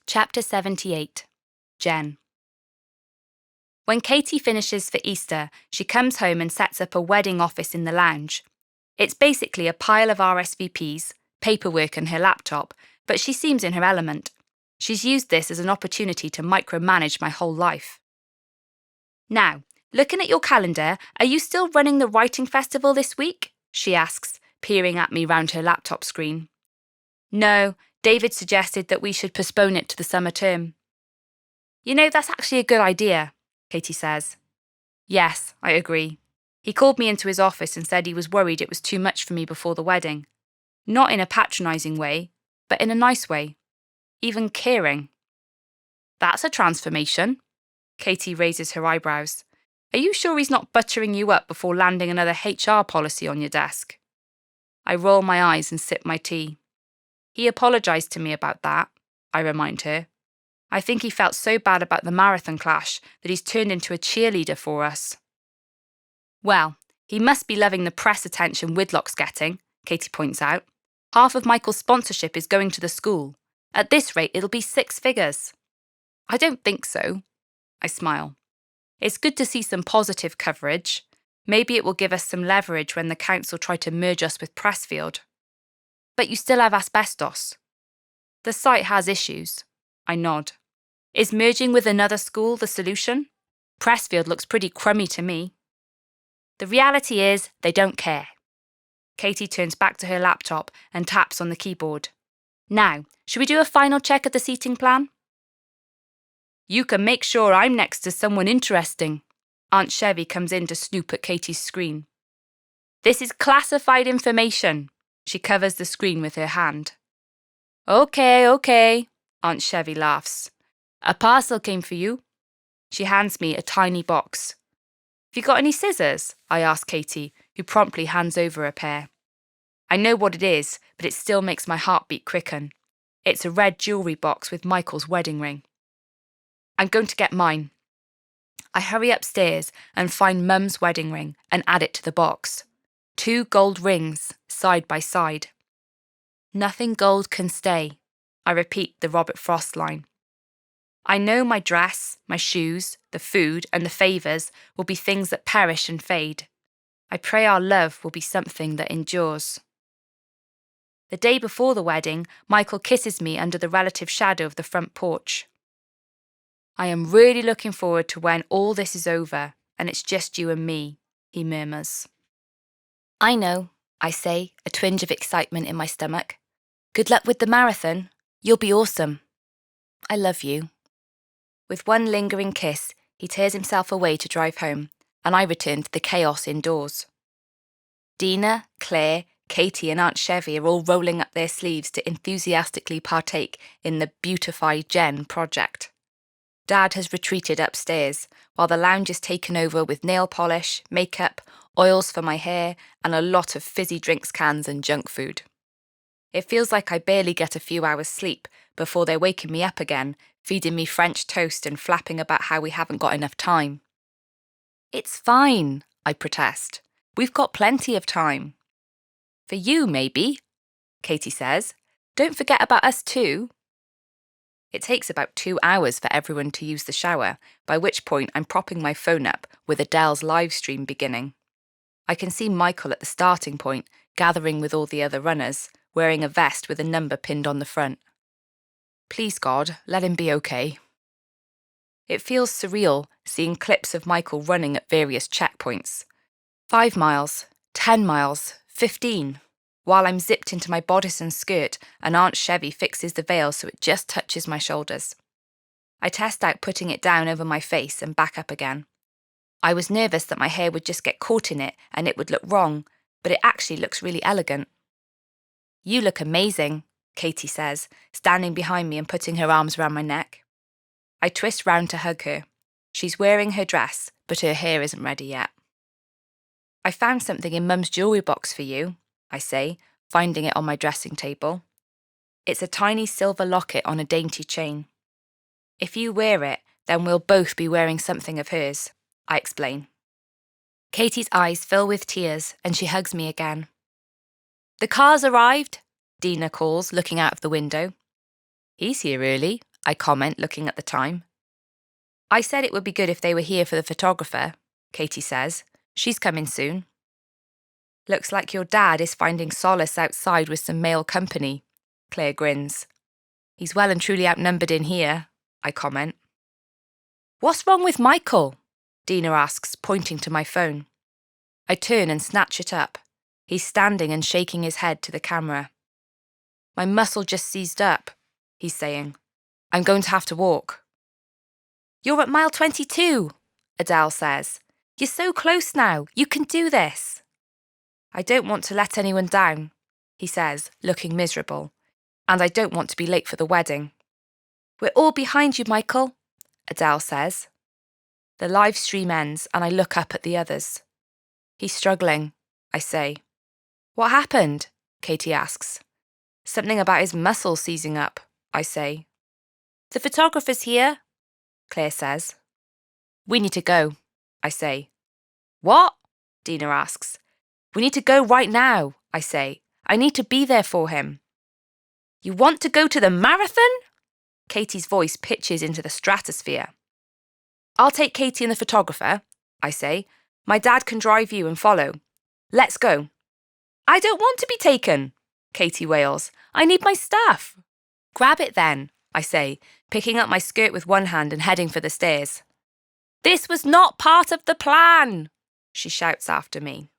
Chapter 78. Jen. When Katie finishes for Easter, she comes home and sets up a wedding office in the lounge. It's basically a pile of RSVPs, paperwork and her laptop, but she seems in her element. She's used this as an opportunity to micromanage my whole life. Now, looking at your calendar, are you still running the writing festival this week? She asks, peering at me round her laptop screen. No, David suggested that we should postpone it to the summer term. You know, that's actually a good idea, Katie says. Yes, I agree. He called me into his office and said he was worried it was too much for me before the wedding. Not in a patronising way, but in a nice way. Even caring. That's a transformation. Katie raises her eyebrows. Are you sure he's not buttering you up before landing another HR policy on your desk? I roll my eyes and sip my tea. He apologised to me about that, I remind her. I think he felt so bad about the marathon clash that he's turned into a cheerleader for us. Well, he must be loving the press attention Whitlock's getting, Katie points out. Half of Michael's sponsorship is going to the school. At this rate, it'll be 6 figures. I don't think so. I smile. It's good to see some positive coverage. Maybe it will give us some leverage when the council try to merge us with Pressfield. But you still have asbestos. The site has issues. I nod. Is merging with another school the solution? Pressfield looks pretty crummy to me. The reality is, they don't care. Katie turns back to her laptop and taps on the keyboard. Now, should we do a final check of the seating plan? You can make sure I'm next to someone interesting. Aunt Chevy comes in to snoop at Katie's screen. This is classified information. She covers the screen with her hand. Okay, Aunt Chevy laughs. A parcel came for you. She hands me a tiny box. Have you got any scissors? I ask Katie, who promptly hands over a pair. I know what it is, but it still makes my heartbeat quicken. It's a red jewellery box with Michael's wedding ring. I'm going to get mine. I hurry upstairs and find Mum's wedding ring and add it to the box. 2 gold rings, side by side. Nothing gold can stay. I repeat the Robert Frost line. I know my dress, my shoes, the food and the favours will be things that perish and fade. I pray our love will be something that endures. The day before the wedding, Michael kisses me under the relative shadow of the front porch. I am really looking forward to when all this is over and it's just you and me, he murmurs. I know, I say, a twinge of excitement in my stomach. Good luck with the marathon. You'll be awesome. I love you. With one lingering kiss, he tears himself away to drive home, and I return to the chaos indoors. Dina, Claire, Katie and Aunt Chevy are all rolling up their sleeves to enthusiastically partake in the Beautify Jen project. Dad has retreated upstairs, while the lounge is taken over with nail polish, makeup, oils for my hair, and a lot of fizzy drinks cans and junk food. It feels like I barely get a few hours sleep before they're waking me up again, feeding me French toast and flapping about how we haven't got enough time. It's fine, I protest. We've got plenty of time. For you, maybe, Katie says. Don't forget about us too. It takes about 2 hours for everyone to use the shower, by which point I'm propping my phone up with Adele's live stream beginning. I can see Michael at the starting point, gathering with all the other runners, wearing a vest with a number pinned on the front. Please God, let him be okay. It feels surreal seeing clips of Michael running at various checkpoints. 5 miles, 10 miles, 15, while I'm zipped into my bodice and skirt and Aunt Chevy fixes the veil so it just touches my shoulders. I test out putting it down over my face and back up again. I was nervous that my hair would just get caught in it and it would look wrong, but it actually looks really elegant. You look amazing, Katie says, standing behind me and putting her arms around my neck. I twist round to hug her. She's wearing her dress, but her hair isn't ready yet. I found something in Mum's jewellery box for you, I say, finding it on my dressing table. It's a tiny silver locket on a dainty chain. If you wear it, then we'll both be wearing something of hers, I explain. Katie's eyes fill with tears and she hugs me again. The car's arrived, Dina calls, looking out of the window. He's here early, I comment, looking at the time. I said it would be good if they were here for the photographer, Katie says. She's coming soon. Looks like your dad is finding solace outside with some male company, Claire grins. He's well and truly outnumbered in here, I comment. What's wrong with Michael? Dina asks, pointing to my phone. I turn and snatch it up. He's standing and shaking his head to the camera. My muscle just seized up, he's saying. I'm going to have to walk. You're at mile 22, Adele says. You're so close now. You can do this. I don't want to let anyone down, he says, looking miserable. And I don't want to be late for the wedding. We're all behind you, Michael, Adele says. The live stream ends and I look up at the others. He's struggling, I say. What happened? Katie asks. Something about his muscles seizing up, I say. The photographer's here, Claire says. We need to go, I say. What? Dina asks. We need to go right now, I say. I need to be there for him. You want to go to the marathon? Katie's voice pitches into the stratosphere. I'll take Katie and the photographer, I say. My dad can drive you and follow. Let's go. I don't want to be taken, Katie wails. I need my stuff. Grab it then, I say, picking up my skirt with one hand and heading for the stairs. This was not part of the plan, she shouts after me.